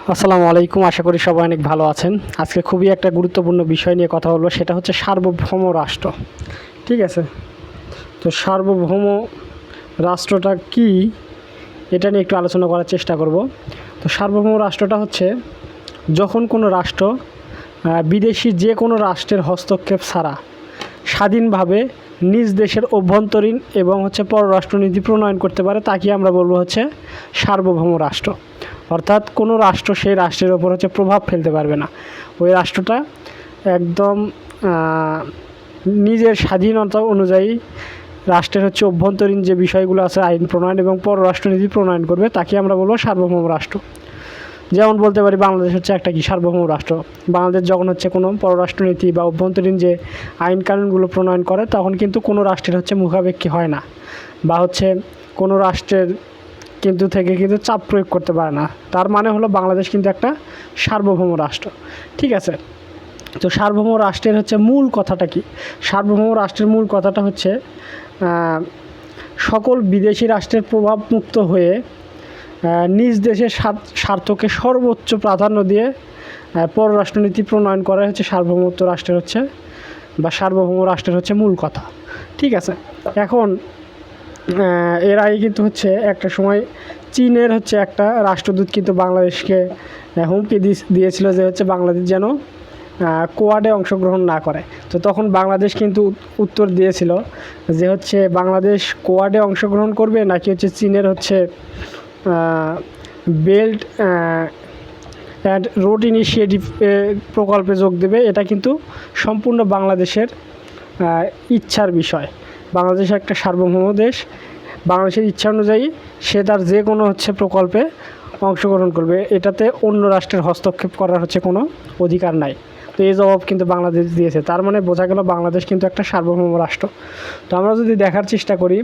আসসালামু আলাইকুম। আশা করি সবাই অনেক ভালো আছেন। আজকে খুবই একটা গুরুত্বপূর্ণ বিষয় নিয়ে কথা বলবো, সেটা হচ্ছে সার্বভৌম রাষ্ট্র। ঠিক আছে, তো সার্বভৌম রাষ্ট্রটা কি, এটা নিয়ে একটু আলোচনা করার চেষ্টা করব। তো সার্বভৌম রাষ্ট্রটা হচ্ছে যখন কোনো রাষ্ট্র বিদেশি যে কোনো রাষ্ট্রের হস্তক্ষেপ ছাড়া স্বাধীনভাবে নিজ দেশের অভ্যন্তরীণ এবং পররাষ্ট্রনীতি প্রণয়ন করতে পারে, তাকে আমরা বলবো হচ্ছে সার্বভৌম রাষ্ট্র। অর্থাৎ কোনো রাষ্ট্র সেই রাষ্ট্রের ওপর প্রভাব ফেলতে পারবে না। ওই রাষ্ট্রটা একদম নিজের স্বাধীনতা অনুযায়ী রাষ্ট্রের অভ্যন্তরীণ যে বিষয়গুলো আছে আইন প্রণয়ন এবং পররাষ্ট্রনীতি প্রণয়ন করবে, তাকে আমরা বলবো সার্বভৌম রাষ্ট্র। যেমন বলতে পারি বাংলাদেশ হচ্ছে একটা কি সার্বভৌম রাষ্ট্র। বাংলাদেশ যখন কোনো পররাষ্ট্রনীতি বা অভ্যন্তরীণ যে আইন কানুনগুলো প্রণয়ন করে, তখন কিন্তু কোনো রাষ্ট্রের মুখাপেক্ষী হয় না, বা কোনো রাষ্ট্রের থেকে চাপ প্রয়োগ করতে পারে না। তার মানে হলো বাংলাদেশ কিন্তু একটা সার্বভৌম রাষ্ট্র। ঠিক আছে, তো সার্বভৌম রাষ্ট্রের মূল কথাটা কি? সার্বভৌম রাষ্ট্রের মূল কথাটা হচ্ছে সকল বিদেশি রাষ্ট্রের প্রভাবমুক্ত হয়ে নিজ দেশের স্বার্থকে সর্বোচ্চ প্রাধান্য দিয়ে পররাষ্ট্রনীতি প্রণয়ন করা সার্বভৌমত্ব রাষ্ট্রের বা সার্বভৌম রাষ্ট্রের মূল কথা। ঠিক আছে, এখন এর আগে কিন্তু একটা সময় চীনের একটা রাষ্ট্রদূত কিন্তু বাংলাদেশকে হুমকি দিয়েছিল যে বাংলাদেশ যেন কোয়াডে অংশগ্রহণ না করে। তো তখন বাংলাদেশ কিন্তু উত্তর দিয়েছিল যে বাংলাদেশ কোয়াডে অংশগ্রহণ করবে নাকি চীনের বেল্ট অ্যান্ড রোড ইনিশিয়েটিভ প্রকল্পে যোগ দেবে। এটা কিন্তু সম্পূর্ণ বাংলাদেশের ইচ্ছার বিষয়। বাংলাদেশ একটা সার্বভৌম দেশ, বাংলাদেশের ইচ্ছা অনুযায়ী সে তার যে কোনো প্রকল্পে অংশগ্রহণ করবে, এটাতে অন্য রাষ্ট্রের হস্তক্ষেপ করার কোনো অধিকার নাই। তো এই জবাব কিন্তু বাংলাদেশ দিয়েছে। তার মানে বোঝা গেল বাংলাদেশ কিন্তু একটা সার্বভৌম রাষ্ট্র। তো আমরা যদি দেখার চেষ্টা করি,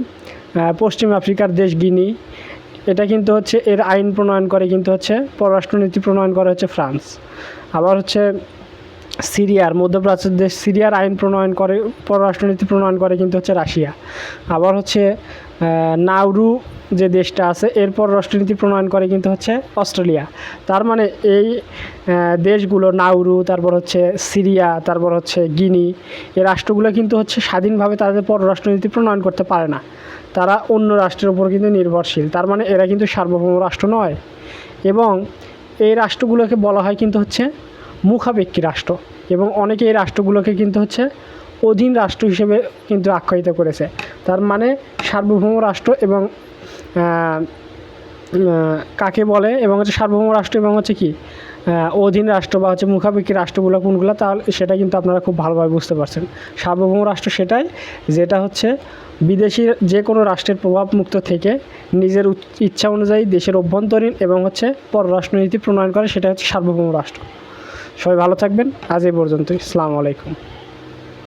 পশ্চিম আফ্রিকার দেশ গিনি, এটা কিন্তু এর আইন প্রণয়ন করে কিন্তু পররাষ্ট্রনীতি প্রণয়ন করে ফ্রান্স। আবার সিরিয়ার, মধ্যপ্রাচ্যের দেশ সিরিয়ার আইন প্রণয়ন করে, পররাষ্ট্রনীতি প্রণয়ন করে কিন্তু রাশিয়া। আবার নাউরু যে দেশটা আছে, এর পররাষ্ট্রনীতি প্রণয়ন করে কিন্তু অস্ট্রেলিয়া। তার মানে এই দেশগুলো নাউরু, তারপর সিরিয়া, তারপর গিনি, এই রাষ্ট্রগুলো কিন্তু স্বাধীনভাবে তাদের পররাষ্ট্রনীতি প্রণয়ন করতে পারে না। তারা অন্য রাষ্ট্রের উপর কিন্তু নির্ভরশীল। তার মানে এরা কিন্তু সার্বভৌম রাষ্ট্র নয়। এবং এই রাষ্ট্রগুলোকে বলা হয় কিন্তু মুখাপেক্ষী রাষ্ট্র, এবং অনেকে এই রাষ্ট্রগুলোকে কিন্তু অধীন রাষ্ট্র হিসেবে কিন্তু আখ্যায়িত করেছে। তার মানে সার্বভৌম রাষ্ট্র এবং কাকে বলে, এবং সার্বভৌম রাষ্ট্র এবং কি অধীন রাষ্ট্র বা মুখাপেক্ষী রাষ্ট্রগুলো কোনগুলো, তাহলে সেটা কিন্তু আপনারা খুব ভালোভাবে বুঝতে পারছেন। সার্বভৌম রাষ্ট্র সেটাই যেটা বিদেশি যে কোনো রাষ্ট্রের প্রভাবমুক্ত থেকে নিজের ইচ্ছা অনুযায়ী দেশের অভ্যন্তরীণ এবং পররাষ্ট্রনীতি প্রণয়ন করে, সেটা সার্বভৌম রাষ্ট্র। সবাই ভালো থাকবেন। আজ এই পর্যন্তই। আসসালামু আলাইকুম।